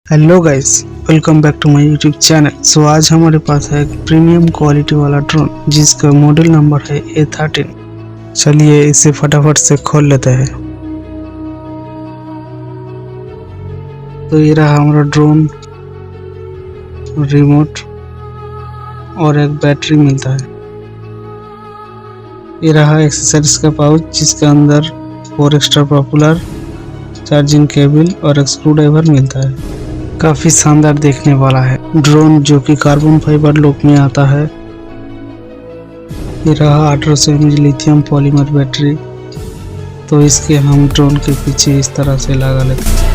Hello guys, welcome back to my YouTube channel. So आज हमारे पास है एक प्रीमियम क्वालिटी वाला ड्रोन जिसका मॉडल नंबर है A13। चलिए इसे फटाफट से खोल लेते हैं। तो ये रहा हमारा ड्रोन, रिमोट और एक बैटरी मिलता है। ये रहा एक्सेसरीज का पाउच जिसके अंदर 4 एक्स्ट्रा पॉपुलर चार्जिंग केबल और एक स्क्रू ड्राइवर मिलता है। काफी शानदार देखने वाला है ड्रोन जो कि कार्बन फाइबर लुक में आता है। ये रहा 1800 mAh लिथियम पॉलीमर बैटरी। तो इसके हम ड्रोन के पीछे इस तरह से लगा लेते हैं।